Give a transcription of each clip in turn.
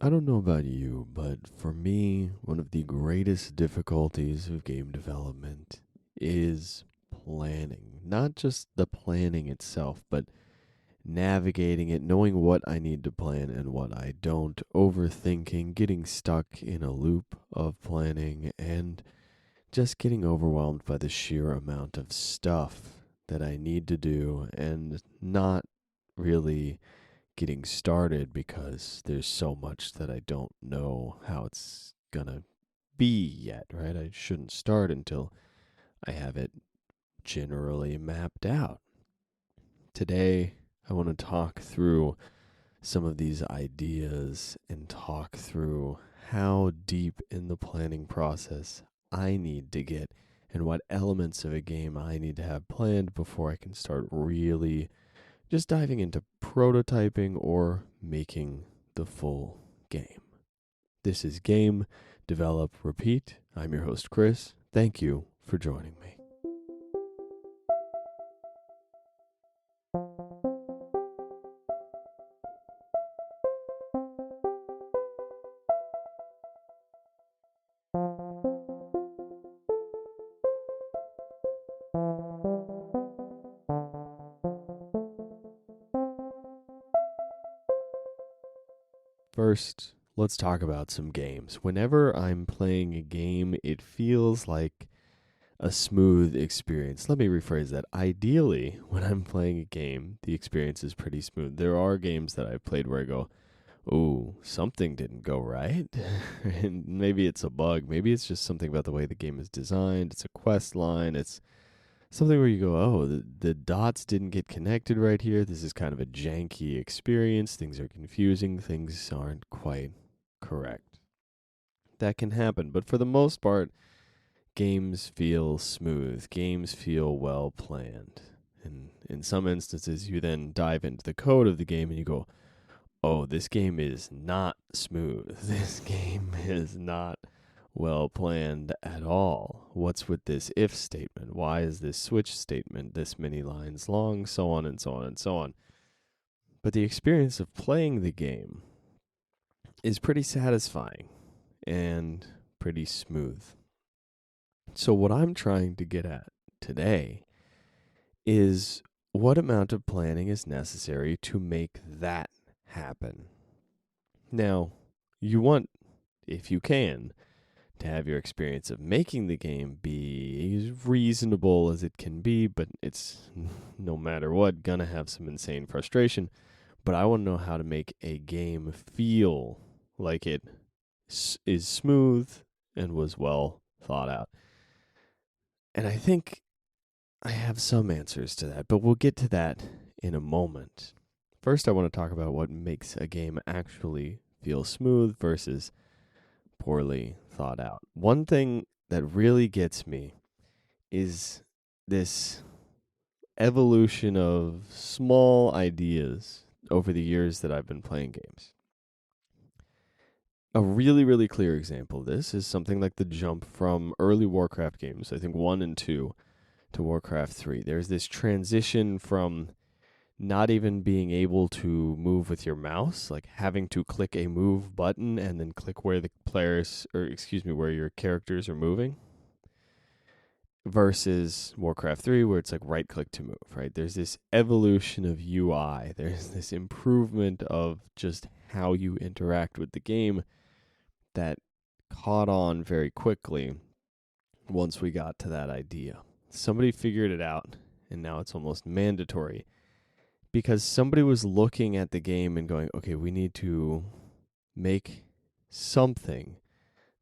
I don't know about you, but for me, one of the greatest difficulties of game development is planning. Not just the planning itself, but navigating it, knowing what I need to plan and what I don't, overthinking, getting stuck in a loop of planning, and just getting overwhelmed by the sheer amount of stuff that I need to do and not really getting started because there's so much that I don't know how it's gonna be yet, right? I shouldn't start until I have it generally mapped out. Today, I want to talk through some of these ideas and talk through how deep in the planning process I need to get and what elements of a game I need to have planned before I can start really just diving into prototyping or making the full game. This is Game, Develop, Repeat. I'm your host, Chris. Thank you for joining me. First, let's talk about some games. Whenever I'm playing a game, it feels like a smooth experience. Let me rephrase that. Ideally, when I'm playing a game, the experience is pretty smooth. There are games that I've played where I go, "Oh, something didn't go right." And maybe it's a bug. Maybe it's just something about the way the game is designed. It's a quest line. It's something where you go, "Oh, the dots didn't get connected right here. This is kind of a janky experience. Things are confusing. Things aren't quite correct." That can happen. But for the most part, games feel smooth. Games feel well planned. And in some instances, you then dive into the code of the game and you go, "Oh, this game is not smooth. This game is not well planned at all. What's with this if statement? Why is this switch statement this many lines long?" So on and so on and so on. But the experience of playing the game is pretty satisfying and pretty smooth. So, what I'm trying to get at today is what amount of planning is necessary to make that happen. Now, you want, if you can, to have your experience of making the game be as reasonable as it can be, but it's no matter what, gonna have some insane frustration. But I want to know how to make a game feel like it is smooth and was well thought out. And I think I have some answers to that, but we'll get to that in a moment. First, I want to talk about what makes a game actually feel smooth versus poorly thought out. One thing that really gets me is this evolution of small ideas over the years that I've been playing games. A really, really clear example of this is something like the jump from early Warcraft games, I think 1 and 2, to Warcraft 3. There's this transition from not even being able to move with your mouse, like having to click a move button and then click where the where your characters are moving, versus Warcraft 3 where it's like right click to move, right? There's this evolution of UI. There's this improvement of just how you interact with the game that caught on very quickly once we got to that idea. Somebody figured it out, and now it's almost mandatory because somebody was looking at the game and going, "Okay, we need to make something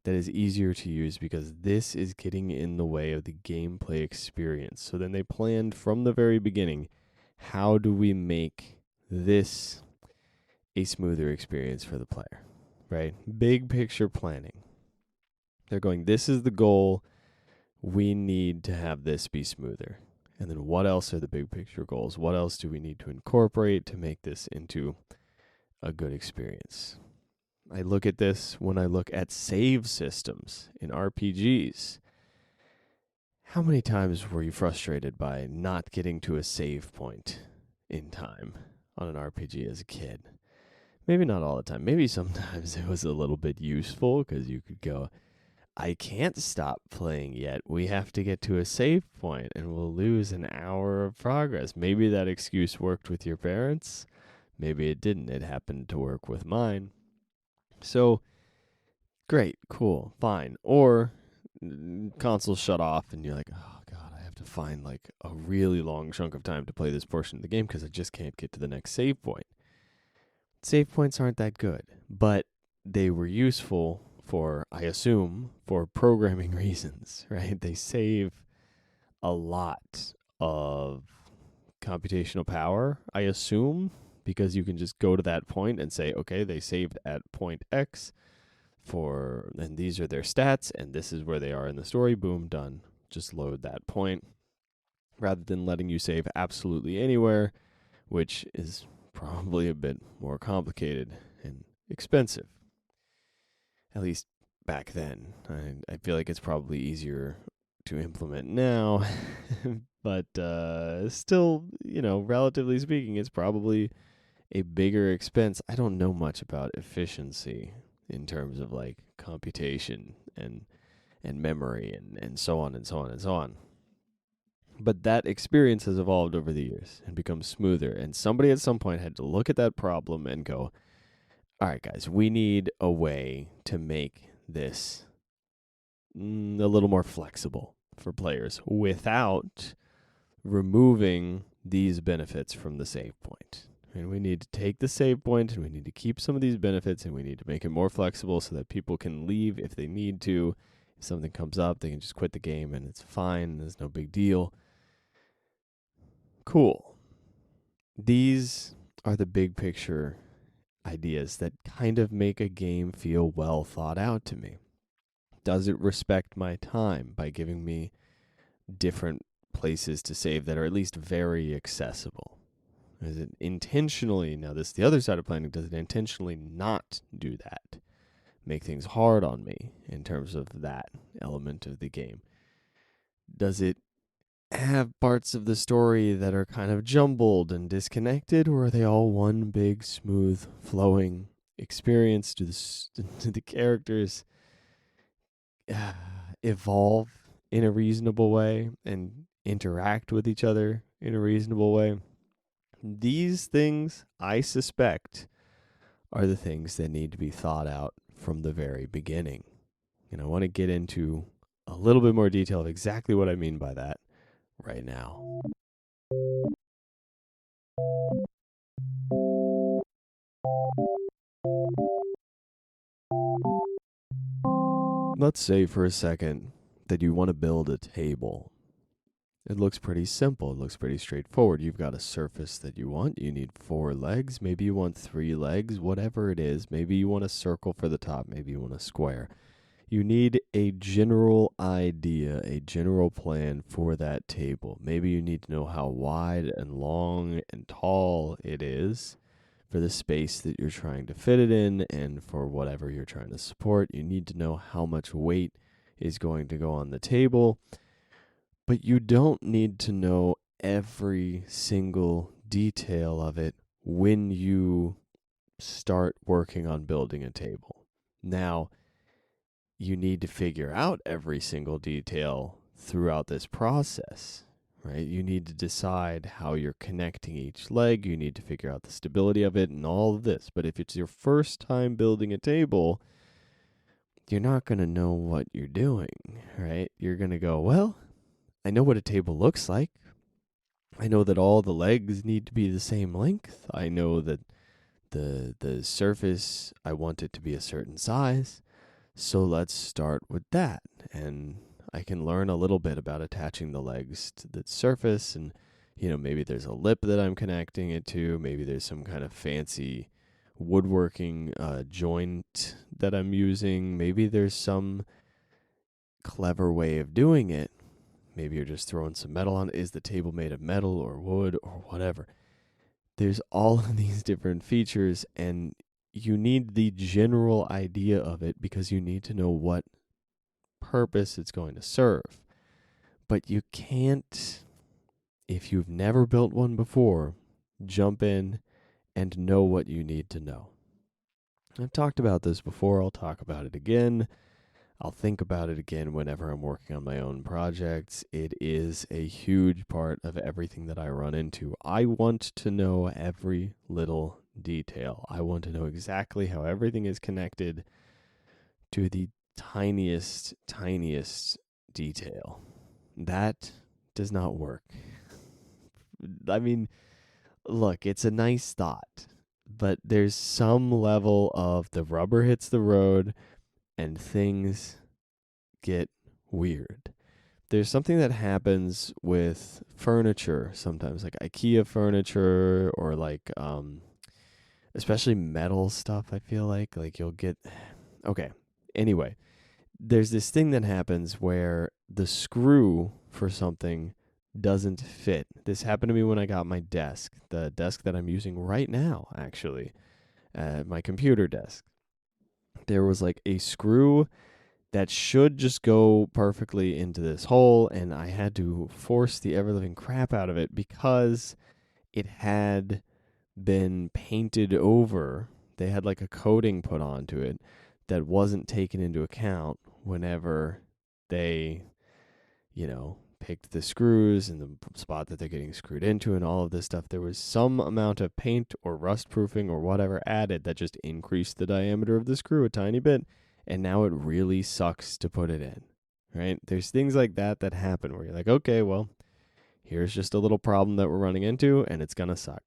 that is easier to use because this is getting in the way of the gameplay experience." So then they planned from the very beginning, how do we make this a smoother experience for the player, right? Big picture planning. They're going, this is the goal. We need to have this be smoother. And then what else are the big picture goals? What else do we need to incorporate to make this into a good experience? I look at this when I look at save systems in RPGs. How many times were you frustrated by not getting to a save point in time on an RPG as a kid? Maybe not all the time. Maybe sometimes it was a little bit useful because you could go, I can't stop playing yet. We have to get to a save point and we'll lose an hour of progress. Maybe that excuse worked with your parents. Maybe it didn't. It happened to work with mine. So, great, cool, fine. Or console shut off and you're like, oh God, I have to find like a really long chunk of time to play this portion of the game because I just can't get to the next save point. Save points aren't that good, but they were useful for, I assume, for programming reasons, right? They save a lot of computational power, I assume, because you can just go to that point and say, okay, they saved at point X and these are their stats, and this is where they are in the story. Boom, done. Just load that point rather than letting you save absolutely anywhere, which is probably a bit more complicated and expensive. At least back then. I feel like it's probably easier to implement now, but still, relatively speaking, it's probably a bigger expense. I don't know much about efficiency in terms of like computation and memory and so on and so on and so on. But that experience has evolved over the years and become smoother. And somebody at some point had to look at that problem and go, all right, guys, we need a way to make this a little more flexible for players without removing these benefits from the save point. And we need to take the save point and we need to keep some of these benefits and we need to make it more flexible so that people can leave if they need to. If something comes up, they can just quit the game and it's fine. There's no big deal. Cool. These are the big picture ideas that kind of make a game feel well thought out to me. Does it respect my time by giving me different places to save that are at least very accessible? Is it intentionally, now this is the other side of planning, does it intentionally not do that? Make things hard on me in terms of that element of the game? Does it have parts of the story that are kind of jumbled and disconnected, or are they all one big, smooth, flowing experience? Do the characters evolve in a reasonable way and interact with each other in a reasonable way? These things, I suspect, are the things that need to be thought out from the very beginning. And I want to get into a little bit more detail of exactly what I mean by that right now. Let's say for a second that you want to build a table. It looks pretty simple. It looks pretty straightforward. You've got a surface that you want. You need 4 legs. Maybe you want 3 legs, whatever it is. Maybe you want a circle for the top. Maybe you want a square. You need a general idea, a general plan for that table. Maybe you need to know how wide and long and tall it is for the space that you're trying to fit it in and for whatever you're trying to support. You need to know how much weight is going to go on the table. But you don't need to know every single detail of it when you start working on building a table. Now, you need to figure out every single detail throughout this process, right? You need to decide how you're connecting each leg. You need to figure out the stability of it and all of this. But if it's your first time building a table, you're not going to know what you're doing, right? You're going to go, well, I know what a table looks like. I know that all the legs need to be the same length. I know that the surface, I want it to be a certain size. So let's start with that. And I can learn a little bit about attaching the legs to the surface. And, maybe there's a lip that I'm connecting it to. Maybe there's some kind of fancy woodworking joint that I'm using. Maybe there's some clever way of doing it. Maybe you're just throwing some metal on. Is the table made of metal or wood or whatever? There's all of these different features, and you need the general idea of it because you need to know what purpose it's going to serve. But you can't, if you've never built one before, jump in and know what you need to know. I've talked about this before. I'll talk about it again. I'll think about it again whenever I'm working on my own projects. It is a huge part of everything that I run into. I want to know every little detail. I want to know exactly how everything is connected to the tiniest detail. That does not work. I mean, look, it's a nice thought, but there's some level of the rubber hits the road and things get weird. There's something that happens with furniture sometimes, like IKEA furniture or like especially metal stuff, I feel like you'll get okay. Anyway, there's this thing that happens where the screw for something doesn't fit. This happened to me when I got my desk, the desk that I'm using right now, actually, my computer desk. There was like a screw that should just go perfectly into this hole, and I had to force the ever living crap out of it because it had been painted over. They had like a coating put onto it that wasn't taken into account whenever they, picked the screws and the spot that they're getting screwed into and all of this stuff. There was some amount of paint or rust proofing or whatever added that just increased the diameter of the screw a tiny bit. And now it really sucks to put it in, right? There's things like that that happen where you're like, okay, well, here's just a little problem that we're running into and it's going to suck.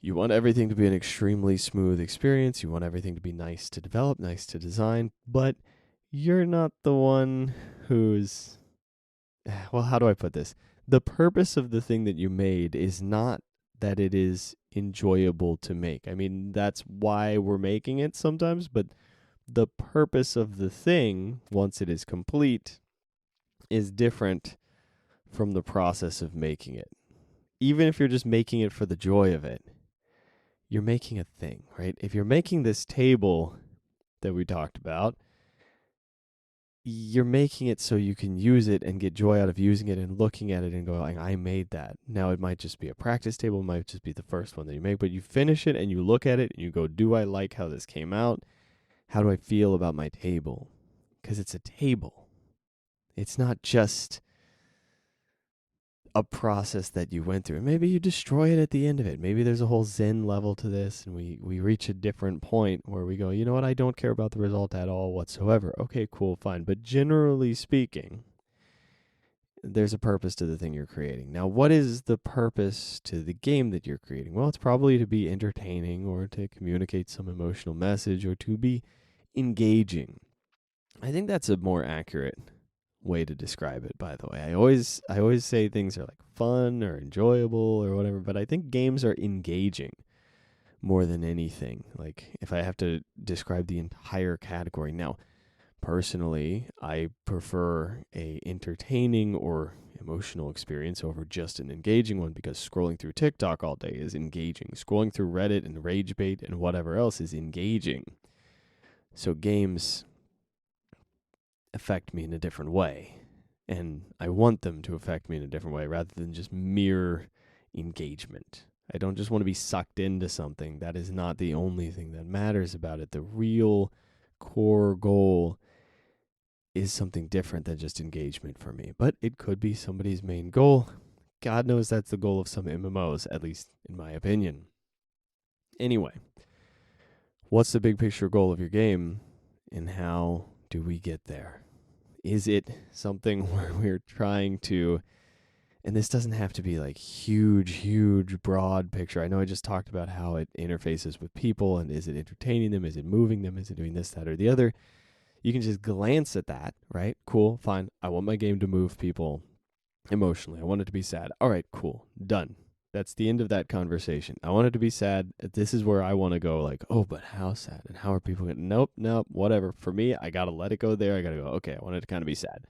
You want everything to be an extremely smooth experience. You want everything to be nice to develop, nice to design, but you're not the one who's, well, how do I put this? The purpose of the thing that you made is not that it is enjoyable to make. I mean, that's why we're making it sometimes, but the purpose of the thing, once it is complete, is different from the process of making it. Even if you're just making it for the joy of it, you're making a thing, right? If you're making this table that we talked about, you're making it so you can use it and get joy out of using it and looking at it and going, I made that. Now it might just be a practice table, it might just be the first one that you make, but you finish it and you look at it and you go, do I like how this came out? How do I feel about my table? Because it's a table. It's not just a process that you went through. And maybe you destroy it at the end of it. Maybe there's a whole Zen level to this, and we reach a different point where we go, you know what, I don't care about the result at all whatsoever. Okay, cool, fine. But generally speaking, there's a purpose to the thing you're creating. Now, what is the purpose to the game that you're creating? Well, it's probably to be entertaining or to communicate some emotional message or to be engaging. I think that's a more accurate way to describe it, by the way. I always say things are like fun or enjoyable or whatever, but I think games are engaging more than anything. Like if I have to describe the entire category. Now, personally, I prefer a entertaining or emotional experience over just an engaging one because scrolling through TikTok all day is engaging. Scrolling through Reddit and RageBait and whatever else is engaging. So games affect me in a different way. And I want them to affect me in a different way rather than just mere engagement. I don't just want to be sucked into something. That is not the only thing that matters about it. The real core goal is something different than just engagement for me. But it could be somebody's main goal. God knows that's the goal of some MMOs, at least in my opinion. Anyway, what's the big picture goal of your game and how do we get there? Is it something where we're trying to, and this doesn't have to be like huge, broad picture. I know I just talked about how it interfaces with people and is it entertaining them? Is it moving them? Is it doing this, that, or the other? You can just glance at that, right? Cool, fine. I want my game to move people emotionally. I want it to be sad. All right, cool, done. That's the end of that conversation. I want it to be sad. This is where I want to go like, oh, but how sad? And how are people going to, nope, whatever. For me, I got to let it go there. I got to go, okay, I want it to kind of be sad.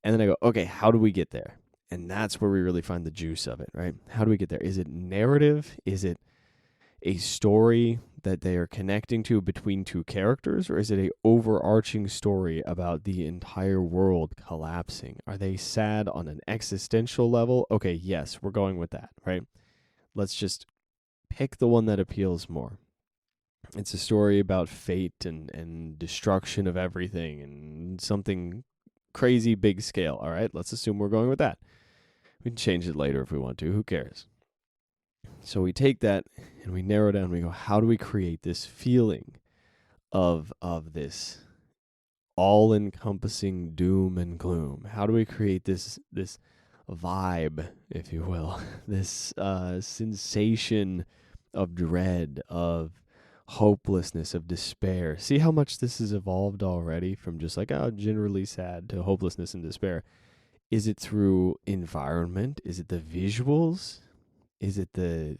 And then I go, okay, how do we get there? And that's where we really find the juice of it, right? How do we get there? Is it narrative? Is it a story that they are connecting to between two characters? Or is it a overarching story about the entire world collapsing? Are they sad on an existential level? Okay, yes, we're going with that, right? Let's just pick the one that appeals more. It's a story about fate and destruction of everything and something crazy big scale. All right, let's assume we're going with that. We can change it later if we want to. Who cares? So we take that and we narrow down. We go, how do we create this feeling of this all encompassing doom and gloom? How do we create this vibe, if you will, this sensation of dread, of hopelessness, of despair? See how much this has evolved already from just like, oh, generally sad to hopelessness and despair. Is it through environment? Is it the visuals? Is it the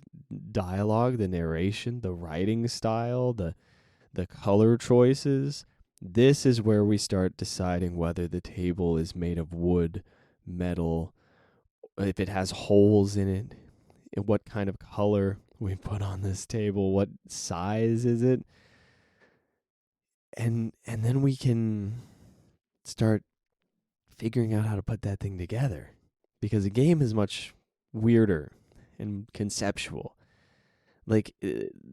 dialogue, the narration, the writing style, the color choices? This is where we start deciding whether the table is made of wood, metal, if it has holes in it, and what kind of color we put on this table, what size is it? And then we can start figuring out how to put that thing together. Because a game is much weirder and conceptual. Like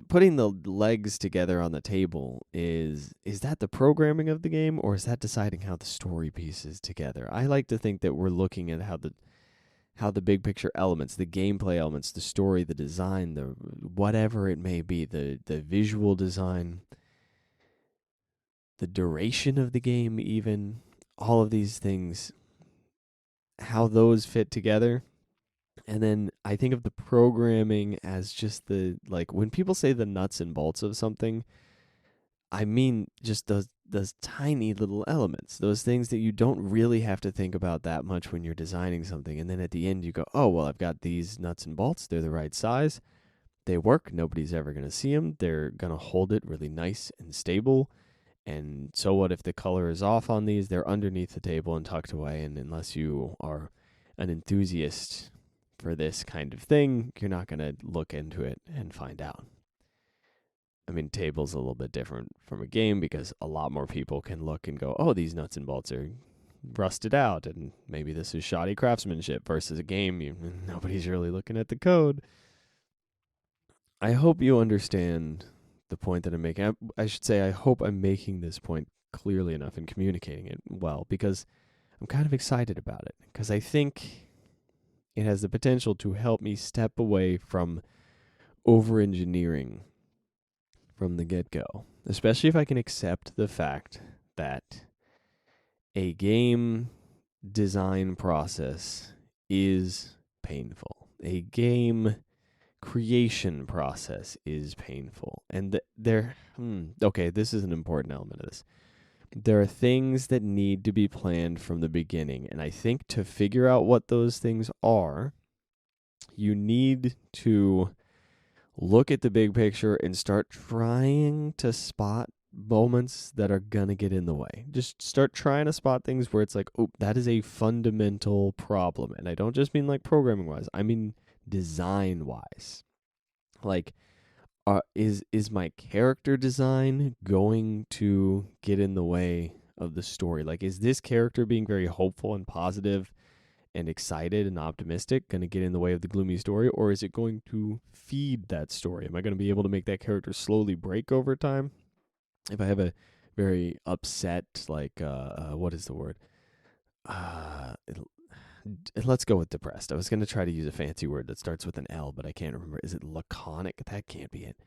putting the legs together on the table, is that the programming of the game, or is that deciding how the story pieces together? I like to think that we're looking at how the big picture elements, the gameplay elements, the story, the design, the whatever it may be, the visual design, the duration of the game, even all of these things, how those fit together. And then I think of the programming as just the, like, when people say the nuts and bolts of something, I mean just those tiny little elements, those things that you don't really have to think about that much when you're designing something. And then at the end you go, oh, well, I've got these nuts and bolts. They're the right size. They work. Nobody's ever going to see them. They're going to hold it really nice and stable. And so what if the color is off on these? They're underneath the table and tucked away. And unless you are an enthusiast for this kind of thing, you're not going to look into it and find out. I mean, table's a little bit different from a game because a lot more people can look and go, oh, these nuts and bolts are rusted out, and maybe this is shoddy craftsmanship, versus a game, nobody's really looking at the code. I hope you understand the point that I'm making. I should say, I hope I'm making this point clearly enough and communicating it well, because I'm kind of excited about it, because I think it has the potential to help me step away from over engineering from the get go, especially if I can accept the fact that a game design process is painful. A game creation process is painful. And okay, this is an important element of this. There are things that need to be planned from the beginning. And I think to figure out what those things are, you need to look at the big picture and start trying to spot moments that are going to get in the way. Just start trying to spot things where it's like, oh, that is a fundamental problem. And I don't just mean like programming wise, I mean design wise. Like, is my character design going to get in the way of the story? Like, is this character being very hopeful and positive and excited and optimistic going to get in the way of the gloomy story, or is it going to feed that story? Am I going to be able to make that character slowly break over time? If I have a very upset, like, what is the word? Let's go with depressed. I was going to try to use a fancy word that starts with an L, but I can't remember. Is it laconic? That can't be it.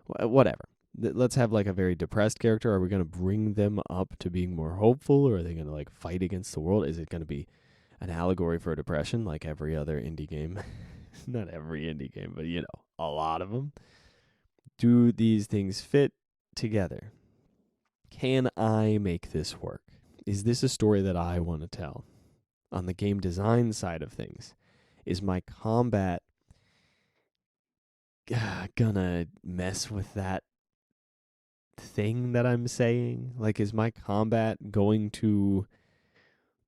Whatever. Let's have like a very depressed character. Are we going to bring them up to being more hopeful, or are they going to like fight against the world? Is it going to be an allegory for depression like every other indie game? Not every indie game, but a lot of them. Do these things fit together? Can I make this work? Is this a story that I want to tell? On the game design side of things, is my combat gonna mess with that thing that I'm saying? Like, is my combat going to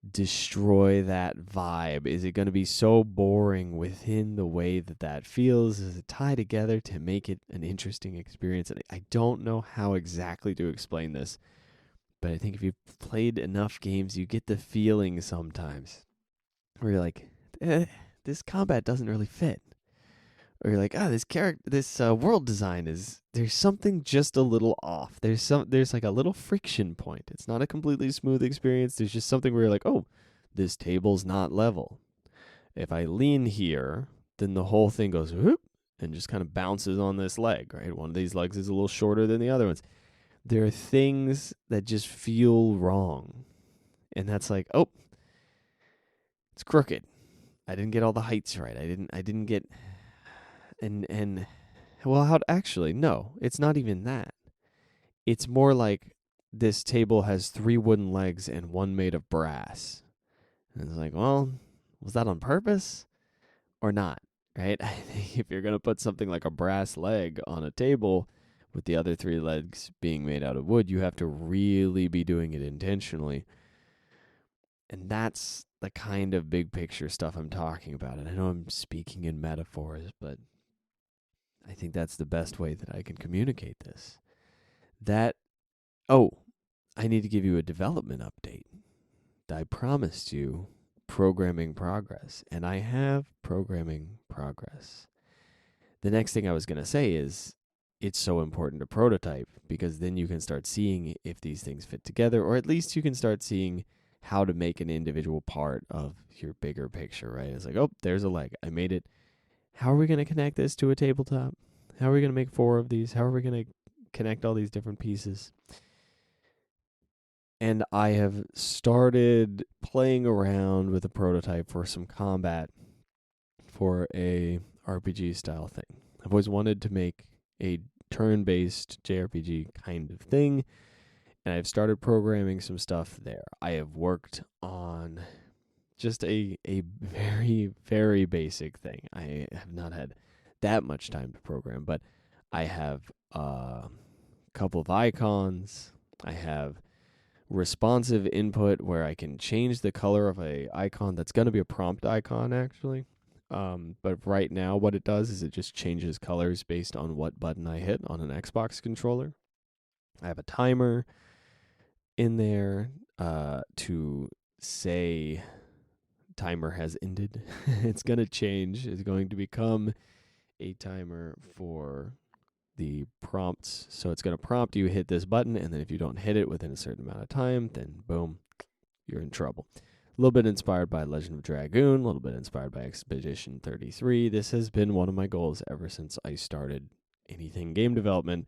destroy that vibe? Is it going to be so boring within the way that feels? Is it tie together to make it an interesting experience? And I don't know how exactly to explain this, but I think if you've played enough games, you get the feeling sometimes where you're like, this combat doesn't really fit. or you're like, this world design there's something just a little off. There's like a little friction point. It's not a completely smooth experience. There's just something where you're like, oh, this table's not level. If I lean here, then the whole thing goes whoop and just kind of bounces on this leg, right? One of these legs is a little shorter than the other ones. There are things that just feel wrong. And that's like, oh, it's crooked. I didn't get all the heights right. I didn't get and well, how actually no, it's not even that. It's more like this table has 3 wooden legs and one made of brass. And it's like, well, was that on purpose or not? Right? I think if you're going to put something like a brass leg on a table with the other 3 legs being made out of wood, you have to really be doing it intentionally. And that's the kind of big picture stuff I'm talking about. And I know I'm speaking in metaphors, but I think that's the best way that I can communicate this. Oh, I need to give you a development update. I promised you programming progress, and I have programming progress. The next thing I was going to say is it's so important to prototype because then you can start seeing if these things fit together, or at least you can start seeing how to make an individual part of your bigger picture, right? It's like, oh, there's a leg. I made it. How are we going to connect this to a tabletop? How are we going to make 4 of these? How are we going to connect all these different pieces? And I have started playing around with a prototype for some combat for a RPG style thing. I've always wanted to make a turn-based JRPG kind of thing, and I've started programming some stuff there. I have worked on just a very, very basic thing. I have not had that much time to program, but I have a couple of icons. I have responsive input where I can change the color of a icon that's going to be a prompt icon, actually. But right now, what it does is it just changes colors based on what button I hit on an Xbox controller. I have a timer in there to say timer has ended. It's going to change. It's going to become a timer for the prompts. So it's going to prompt you hit this button, and then if you don't hit it within a certain amount of time, then boom, you're in trouble. A little bit inspired by Legend of Dragoon, a little bit inspired by Expedition 33. This has been one of my goals ever since I started anything game development.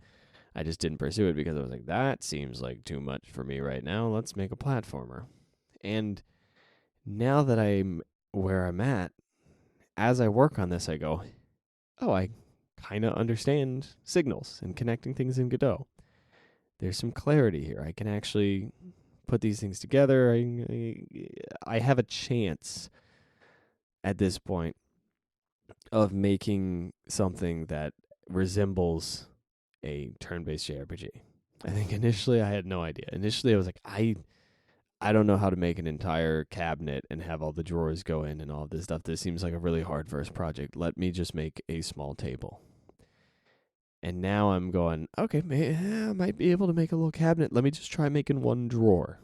I just didn't pursue it because I was like, that seems like too much for me right now. Let's make a platformer. And now that I'm where I'm at, as I work on this, I go, oh, I kind of understand signals and connecting things in Godot. There's some clarity here. I can actually put these things together. I have a chance at this point of making something that resembles a turn-based JRPG. I think initially I had no idea. Initially I was like, I don't know how to make an entire cabinet and have all the drawers go in and all of this stuff. This seems like a really hard first project. Let me just make a small table. And now I'm going, okay, I might be able to make a little cabinet. Let me just try making 1 drawer.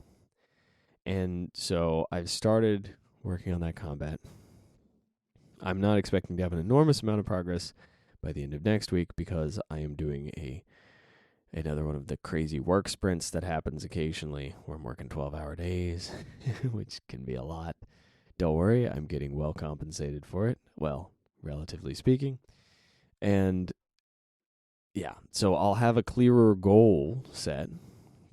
And so I've started working on that combat. I'm not expecting to have an enormous amount of progress by the end of next week because I am doing another one of the crazy work sprints that happens occasionally where I'm working 12-hour days, which can be a lot. Don't worry, I'm getting well compensated for it. Well, relatively speaking. And yeah, so I'll have a clearer goal set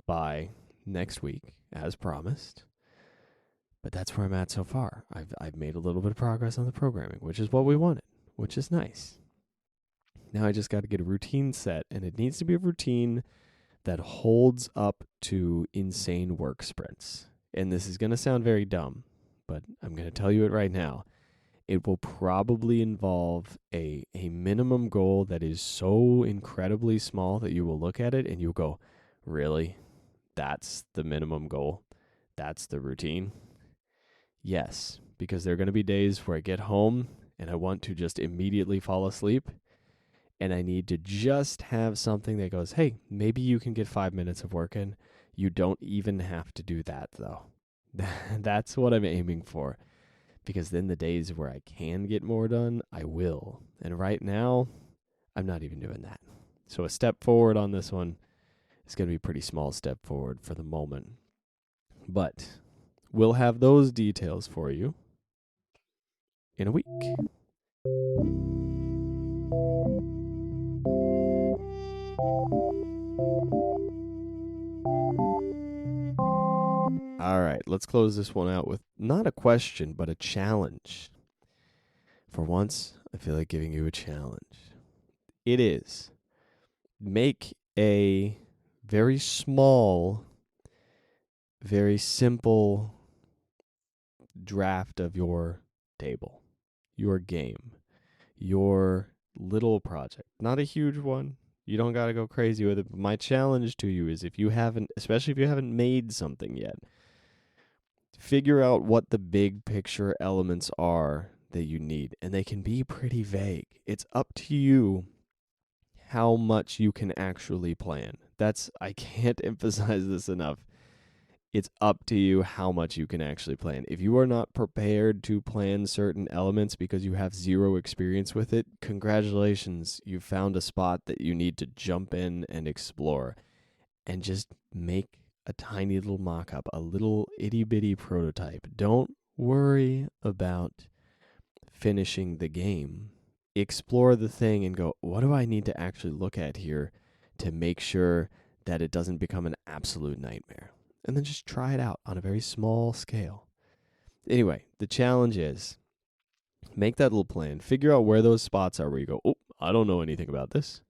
by next week, as promised. But that's where I'm at so far. I've made a little bit of progress on the programming, which is what we wanted, which is nice. Now I just got to get a routine set, and it needs to be a routine that holds up to insane work sprints. And this is going to sound very dumb, but I'm going to tell you it right now. It will probably involve a minimum goal that is so incredibly small that you will look at it and you'll go, really? That's the minimum goal? That's the routine? Yes, because there are going to be days where I get home and I want to just immediately fall asleep, and I need to just have something that goes, hey, maybe you can get 5 minutes of work in. You don't even have to do that, though. That's what I'm aiming for. because then the days where I can get more done, I will. And right now, I'm not even doing that. So a step forward on this one is going to be a pretty small step forward for the moment. But we'll have those details for you in a week. All right, let's close this one out with not a question, but a challenge. For once, I feel like giving you a challenge. It is make a very small, very simple draft of your table, your game, your little project. Not a huge one. You don't got to go crazy with it. But my challenge to you is, if you haven't, especially if you haven't made something yet, figure out what the big picture elements are that you need. And they can be pretty vague. It's up to you how much you can actually plan. I can't emphasize this enough. It's up to you how much you can actually plan. If you are not prepared to plan certain elements because you have zero experience with it, congratulations. You've found a spot that you need to jump in and explore, and just make a tiny little mock-up, a little itty-bitty prototype. Don't worry about finishing the game. Explore the thing and go, what do I need to actually look at here to make sure that it doesn't become an absolute nightmare? And then just try it out on a very small scale. Anyway, the challenge is make that little plan. Figure out where those spots are where you go, oh, I don't know anything about this.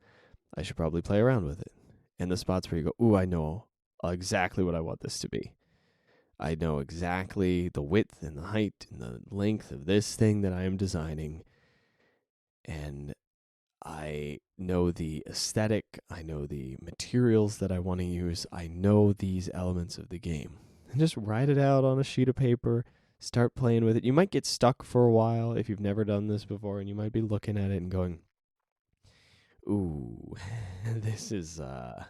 I should probably play around with it. And the spots where you go, oh, I know exactly what I want this to be. I know exactly the width and the height and the length of this thing that I am designing. And I know the aesthetic, I know the materials that I want to use, I know these elements of the game. And just write it out on a sheet of paper, start playing with it. You might get stuck for a while if you've never done this before, and you might be looking at it and going, ooh, this is a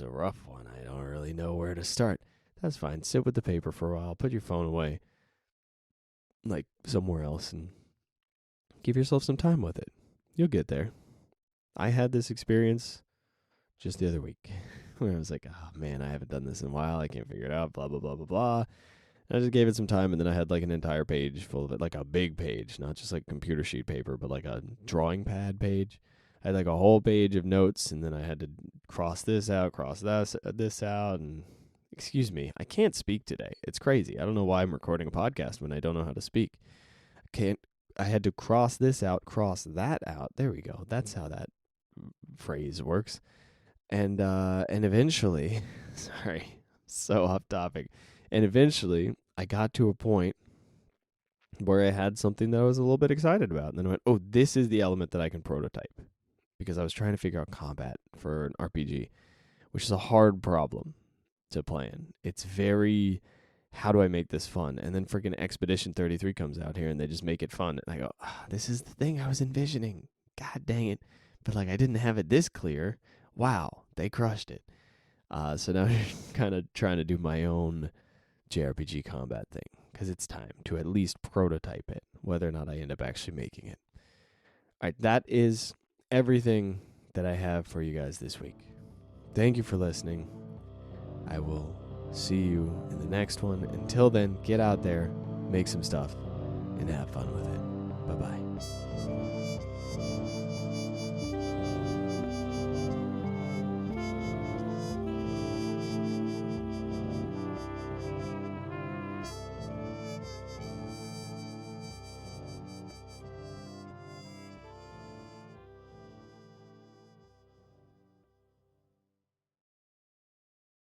rough one. I don't really know where to start. That's fine. Sit with the paper for a while, put your phone away, like somewhere else, and give yourself some time with it. You'll get there. I had this experience just the other week where I was like, oh man, I haven't done this in a while. I can't figure it out, blah, blah, blah, blah, blah. And I just gave it some time, and then I had like an entire page full of it, like a big page, not just like computer sheet paper, but like a drawing pad page. I had like a whole page of notes, and then I had to cross this out, cross this out, and excuse me, I can't speak today. It's crazy. I don't know why I'm recording a podcast when I don't know how to speak. I had to cross this out, cross that out. There we go. That's how that phrase works. And eventually, sorry, so off topic. And eventually, I got to a point where I had something that I was a little bit excited about. And then I went, oh, this is the element that I can prototype. Because I was trying to figure out combat for an RPG, which is a hard problem to plan. It's very, how do I make this fun? And then freaking Expedition 33 comes out here and they just make it fun. And I go, this is the thing I was envisioning. God dang it. But like, I didn't have it this clear. Wow, they crushed it. So now I'm kind of trying to do my own JRPG combat thing, because it's time to at least prototype it, whether or not I end up actually making it. All right, that is everything that I have for you guys this week. Thank you for listening. I will see you in the next one. Until then, get out there, make some stuff, and have fun with it. Bye-bye.